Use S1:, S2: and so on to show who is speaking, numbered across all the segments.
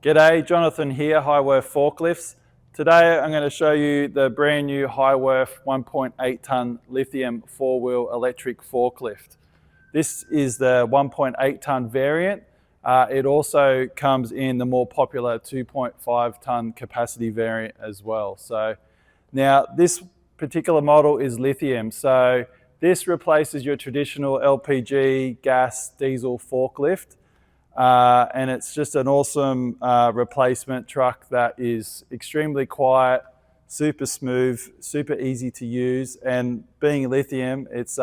S1: G'day, Jonathan here, Hyworth Forklifts. Today I'm going to show you the brand new Hyworth 1.8 tonne lithium 4-wheel electric forklift. This is the 1.8 tonne variant. It also comes in the more popular 2.5 tonne capacity variant as well. So now this particular model is lithium. So this replaces your traditional LPG, gas, diesel forklift. And it's just an awesome replacement truck that is extremely quiet, super smooth, super easy to use, and being lithium, it's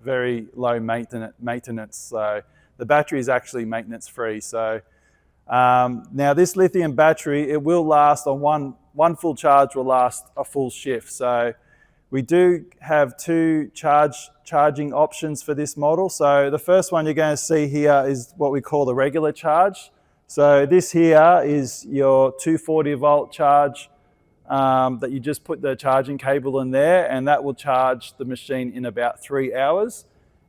S1: very low maintenance. So the battery is actually maintenance free. So now this lithium battery, it will last on one full charge will last a full shift. So we do have two charging options for this model. So the first one you're going to see here is what we call the regular charge. So this here is your 240 volt charge that you just put the charging cable in there, and that will charge the machine in about 3 hours.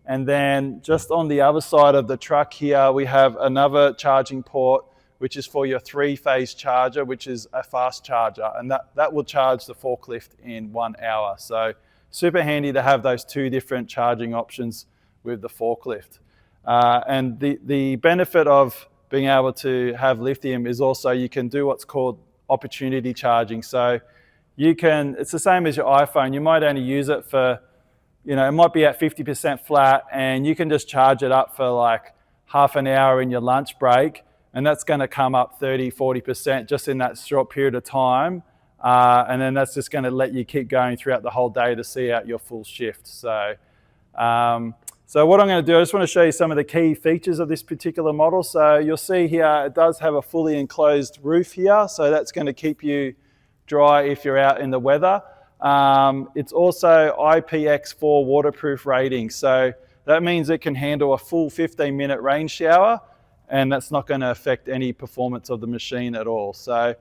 S1: And then just on the other side of the truck here, we have another charging port, which is for your 3-phase charger, which is a fast charger, and that will charge the forklift in 1 hour. So super handy to have those two different charging options with the forklift. And the benefit of being able to have lithium is also you can do what's called opportunity charging. So it's the same as your iPhone. You might only use it for, it might be at 50% flat, and you can just charge it up for like half an hour in your lunch break, and that's going to come up 30-40% just in that short period of time. And then that's just going to let you keep going throughout the whole day to see out your full shift. So what I'm going to do, I just want to show you some of the key features of this particular model. So you'll see here, it does have a fully enclosed roof here. So that's going to keep you dry if you're out in the weather. It's also IPX4 waterproof rating. So that means it can handle a full 15-minute rain shower, and that's not going to affect any performance of the machine at all. So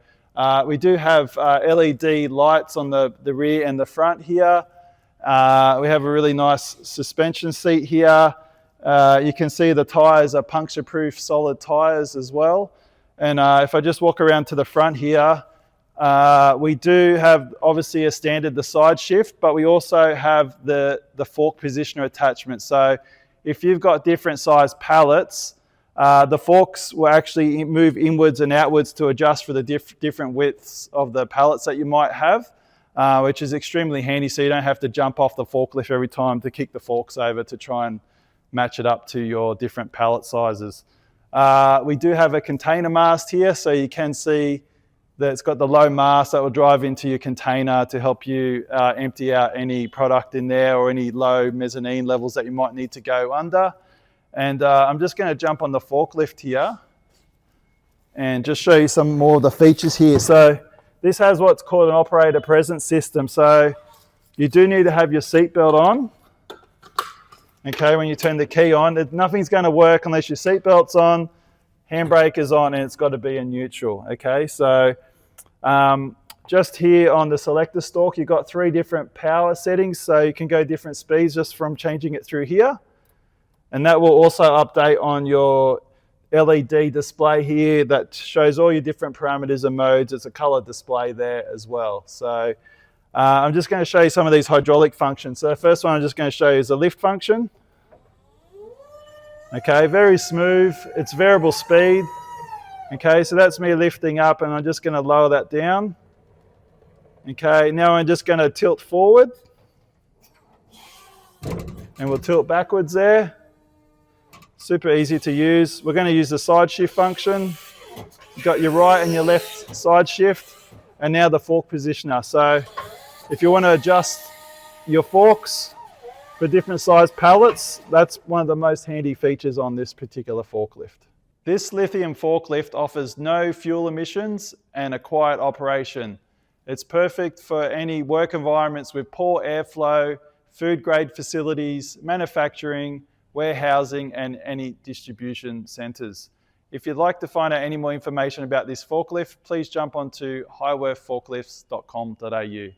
S1: we do have LED lights on the rear and the front here. We have a really nice suspension seat here. You can see the tyres are puncture-proof solid tyres as well. And if I just walk around to the front here, we do have obviously a standard the side shift, but we also have the fork positioner attachment. So if you've got different size pallets, the forks will actually move inwards and outwards to adjust for the different widths of the pallets that you might have, which is extremely handy, so you don't have to jump off the forklift every time to kick the forks over to try and match it up to your different pallet sizes. We do have a container mast here, so you can see that it's got the low mast that will drive into your container to help you empty out any product in there or any low mezzanine levels that you might need to go under. And I'm just going to jump on the forklift here and just show you some more of the features here. So this has what's called an operator presence system. So you do need to have your seatbelt on. Okay, when you turn the key on, nothing's going to work unless your seatbelt's on, handbrake is on, and it's got to be in neutral. Okay, so just here on the selector stalk, you've got 3 different power settings, so you can go different speeds just from changing it through here. And that will also update on your LED display here that shows all your different parameters and modes. It's a color display there as well. So I'm just going to show you some of these hydraulic functions. So the first one I'm just going to show you is the lift function. Okay, very smooth. It's variable speed. Okay, so that's me lifting up, and I'm just going to lower that down. Okay, now I'm just going to tilt forward. And we'll tilt backwards there. Super easy to use. We're going to use the side shift function. You've got your right and your left side shift, and now the fork positioner. So if you want to adjust your forks for different size pallets, that's one of the most handy features on this particular forklift. This lithium forklift offers no fuel emissions and a quiet operation. It's perfect for any work environments with poor airflow, food grade facilities, manufacturing, warehousing, and any distribution centres. If you'd like to find out any more information about this forklift, please jump onto hyworthforklifts.com.au.